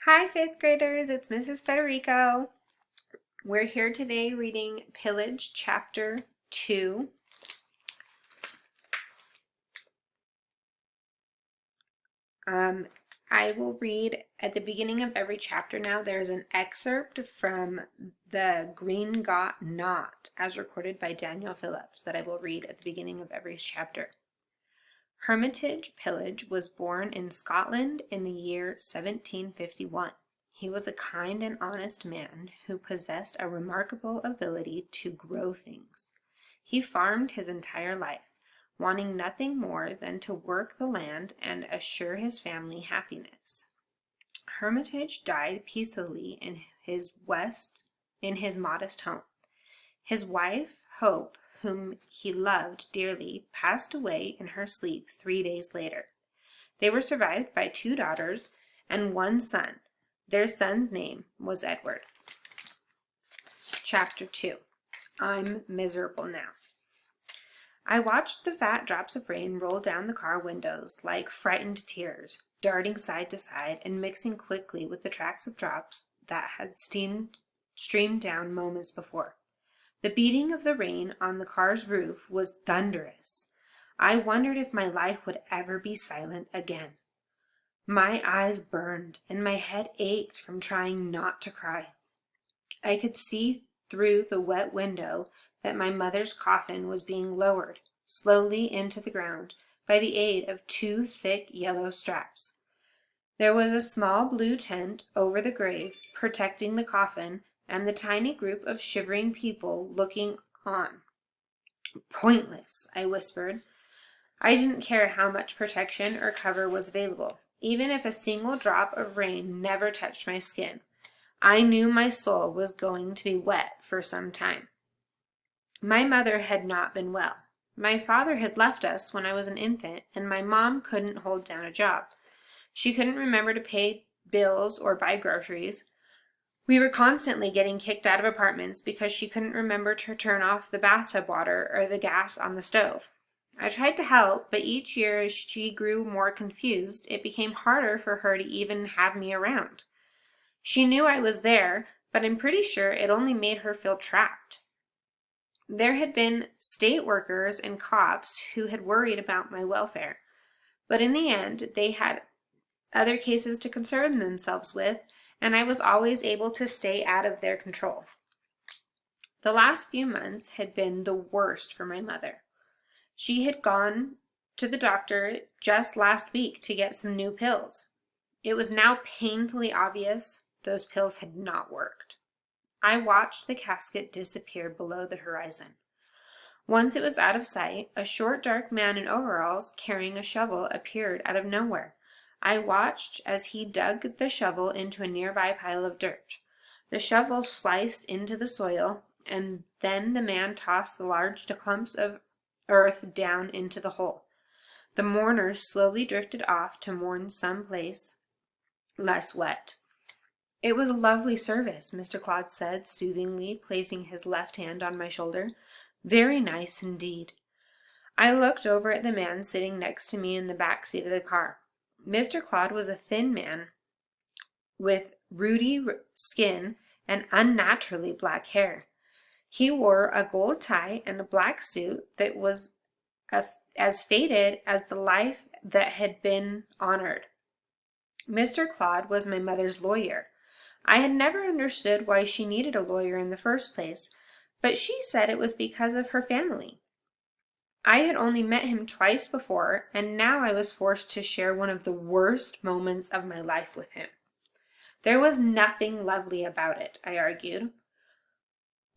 Hi, fifth graders, it's Mrs. Federico. We're here today reading Pillage Chapter 2. I will read at the beginning of every chapter now. There's an excerpt from The Green Got Not, as recorded by Daniel Phillips, that I will read at the beginning of every chapter. Hermitage Pillage was born in Scotland in the year 1751. He was a kind and honest man who possessed a remarkable ability to grow things. He farmed his entire life, wanting nothing more than to work the land and assure his family happiness. Hermitage died peacefully in his modest home. His wife, Hope, whom he loved dearly, passed away in her sleep 3 days later. They were survived by 2 daughters and 1 son. Their son's name was Edward. Chapter 2. I'm miserable now. I watched the fat drops of rain roll down the car windows like frightened tears, darting side to side and mixing quickly with the tracks of drops that had streamed down moments before. The beating of the rain on the car's roof was thunderous. I wondered if my life would ever be silent again. My eyes burned and my head ached from trying not to cry. I could see through the wet window that my mother's coffin was being lowered slowly into the ground by the aid of 2 thick yellow straps. There was a small blue tent over the grave, protecting the coffin, and the tiny group of shivering people looking on. Pointless, I whispered. I didn't care how much protection or cover was available, even if a single drop of rain never touched my skin. I knew my soul was going to be wet for some time. My mother had not been well. My father had left us when I was an infant, and my mom couldn't hold down a job. She couldn't remember to pay bills or buy groceries. We were constantly getting kicked out of apartments because she couldn't remember to turn off the bathtub water or the gas on the stove. I tried to help, but each year as she grew more confused, it became harder for her to even have me around. She knew I was there, but I'm pretty sure it only made her feel trapped. There had been state workers and cops who had worried about my welfare, but in the end, they had other cases to concern themselves with, and I was always able to stay out of their control. The last few months had been the worst for my mother. She had gone to the doctor just last week to get some new pills. It was now painfully obvious those pills had not worked. I watched the casket disappear below the horizon. Once it was out of sight, a short, dark man in overalls carrying a shovel appeared out of nowhere. I watched as he dug the shovel into a nearby pile of dirt. The shovel sliced into the soil, and then the man tossed the large clumps of earth down into the hole. The mourners slowly drifted off to mourn some place less wet. It was a lovely service, Mr. Claude said soothingly, placing his left hand on my shoulder. Very nice indeed. I looked over at the man sitting next to me in the back seat of the car. Mr. Claude was a thin man with ruddy skin and unnaturally black hair. He wore a gold tie and a black suit that was as faded as the life that had been honored. Mr. Claude was my mother's lawyer. I had never understood why she needed a lawyer in the first place, but she said it was because of her family. I had only met him twice before, and now I was forced to share one of the worst moments of my life with him. There was nothing lovely about it, I argued.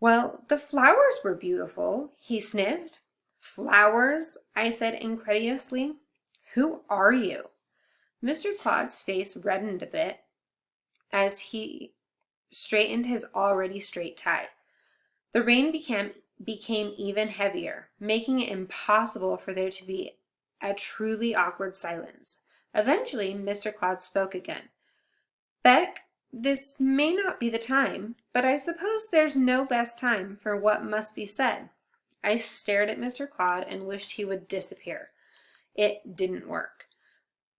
Well, the flowers were beautiful, he sniffed. Flowers? I said incredulously. Who are you? Mr. Claude's face reddened a bit as he straightened his already straight tie. The rain became even heavier, making it impossible for there to be a truly awkward silence. Eventually, Mr. Claude spoke again. Beck, this may not be the time, but I suppose there's no best time for what must be said. I stared at Mr. Claude and wished he would disappear. It didn't work.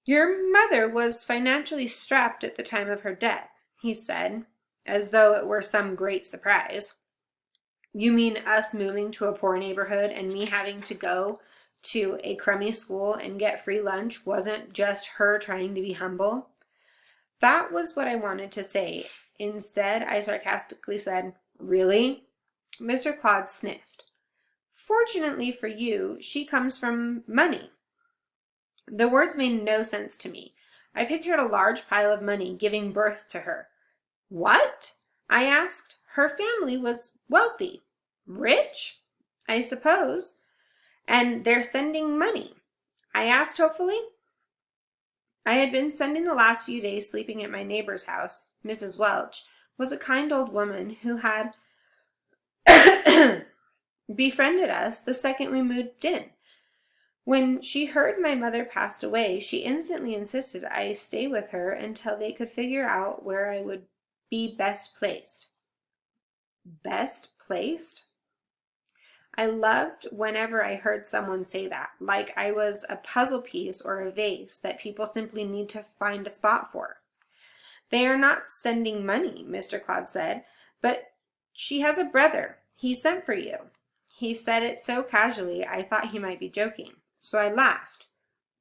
Your mother was financially strapped at the time of her death, he said, as though it were some great surprise. You mean us moving to a poor neighborhood and me having to go to a crummy school and get free lunch wasn't just her trying to be humble? That was what I wanted to say. Instead, I sarcastically said, Really? Mr. Claude sniffed. Fortunately for you, she comes from money. The words made no sense to me. I pictured a large pile of money giving birth to her. What? I asked. Her family was wealthy. Rich? I suppose. And they're sending money. I asked hopefully. I had been spending the last few days sleeping at my neighbor's house. Mrs. Welch was a kind old woman who had befriended us the second we moved in. When she heard my mother passed away, she instantly insisted I stay with her until they could figure out where I would be best placed. Best placed? I loved whenever I heard someone say that, like I was a puzzle piece or a vase that people simply need to find a spot for. They are not sending money, Mr. Claude said, but she has a brother. He sent for you. He said it so casually I thought he might be joking, so I laughed.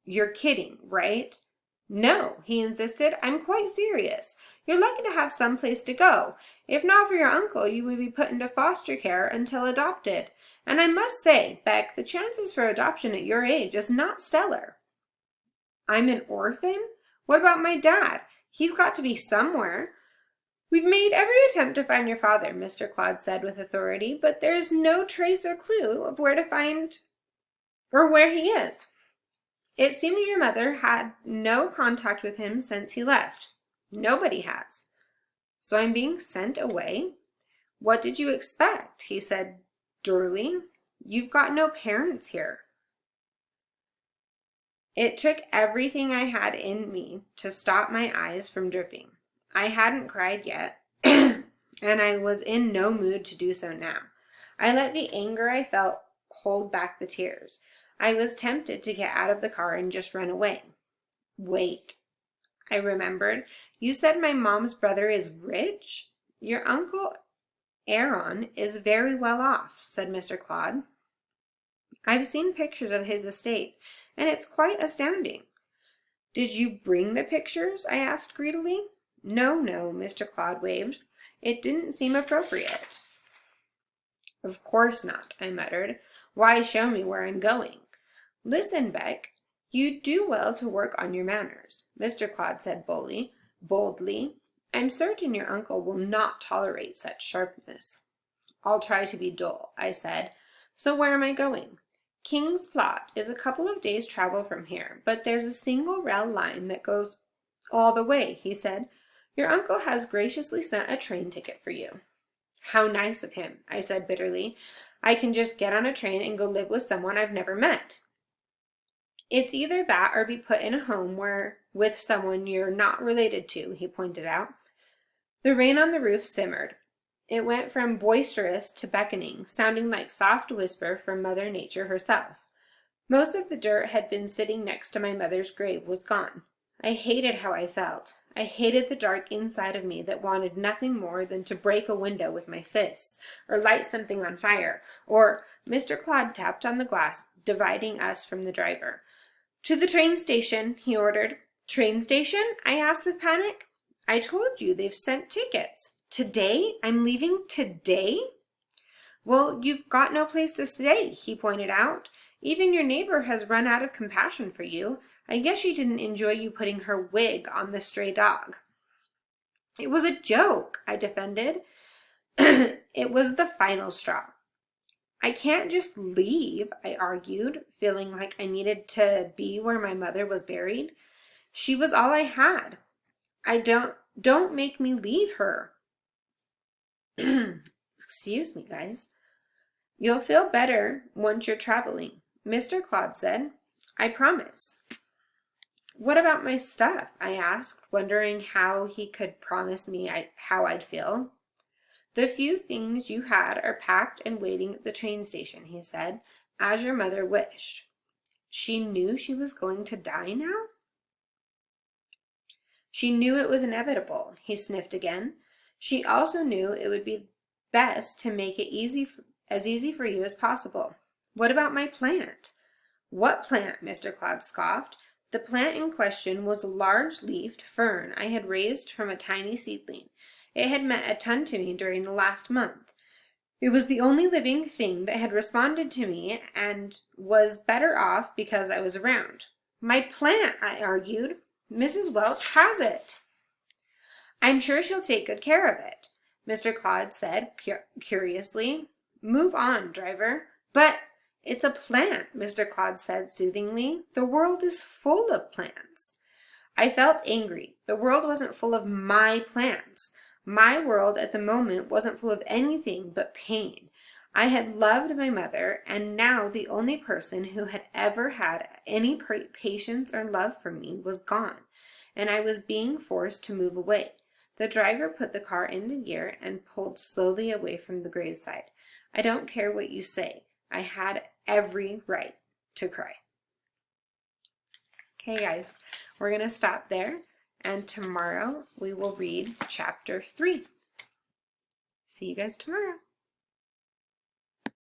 You're kidding, right? No, he insisted. I'm quite serious. You're lucky to have some place to go. If not for your uncle, you would be put into foster care until adopted. And I must say, Beck, the chances for adoption at your age is not stellar. I'm an orphan? What about my dad? He's got to be somewhere. We've made every attempt to find your father, Mr. Claude said with authority, but there's no trace or clue of where to find or where he is. It seems your mother had no contact with him since he left. Nobody has. So I'm being sent away? What did you expect? He said dourly. You've got no parents here. It took everything I had in me to stop my eyes from dripping. I hadn't cried yet, and I was in no mood to do so now. I let the anger I felt hold back the tears. I was tempted to get out of the car and just run away. Wait, I remembered. You said my mom's brother is rich? Your uncle Aaron is very well off, said Mr. Claude. I've seen pictures of his estate, and it's quite astounding. Did you bring the pictures? I asked greedily. No, Mr. Claude waved. It didn't seem appropriate. Of course not, I muttered. Why show me where I'm going? Listen, Beck, you do well to work on your manners, Mr. Claude said boldly. I'm certain your uncle will not tolerate such sharpness. I'll try to be dull, I said. So where am I going? King's Plot is a couple of days' travel from here, but there's a single rail line that goes all the way, he said. Your uncle has graciously sent a train ticket for you. How nice of him, I said bitterly. I can just get on a train and go live with someone I've never met. It's either that or be put in a home with someone you're not related to, he pointed out. The rain on the roof simmered. It went from boisterous to beckoning, sounding like soft whisper from Mother Nature herself. Most of the dirt had been sitting next to my mother's grave was gone. I hated how I felt. I hated the dark inside of me that wanted nothing more than to break a window with my fists, or light something on fire, or Mr. Claude tapped on the glass, dividing us from the driver. To the train station, he ordered. Train station? I asked with panic. I told you they've sent tickets. Today? I'm leaving today? Well, you've got no place to stay, he pointed out. Even your neighbor has run out of compassion for you. I guess she didn't enjoy you putting her wig on the stray dog. It was a joke, I defended. It was the final straw. I can't just leave, I argued, feeling like I needed to be where my mother was buried. She was all I had. Don't make me leave her. Excuse me, guys. You'll feel better once you're traveling, Mr. Claude said. I promise. What about my stuff? I asked, wondering how he could promise me how I'd feel. The few things you had are packed and waiting at the train station, he said, as your mother wished. She knew she was going to die now? She knew it was inevitable. He sniffed again. She also knew it would be best to make it as easy for you as possible. What about my plant? What plant? Mr. Cloud scoffed. The plant in question was a large-leafed fern I had raised from a tiny seedling. It had meant a ton to me during the last month. It was the only living thing that had responded to me and was better off because I was around. My plant, I argued. Mrs. Welch has it. I'm sure she'll take good care of it, Mr. Cloud said curiously. Move on, driver. But it's a plant, Mr. Cloud said soothingly. The world is full of plants. I felt angry. The world wasn't full of my plants. My world at the moment wasn't full of anything but pain. I had loved my mother, and now the only person who had ever had any patience or love for me was gone, and I was being forced to move away. The driver put the car into gear and pulled slowly away from the graveside. I don't care what you say. I had every right to cry. Okay, guys, we're going to stop there, and tomorrow we will read chapter 3. See you guys tomorrow.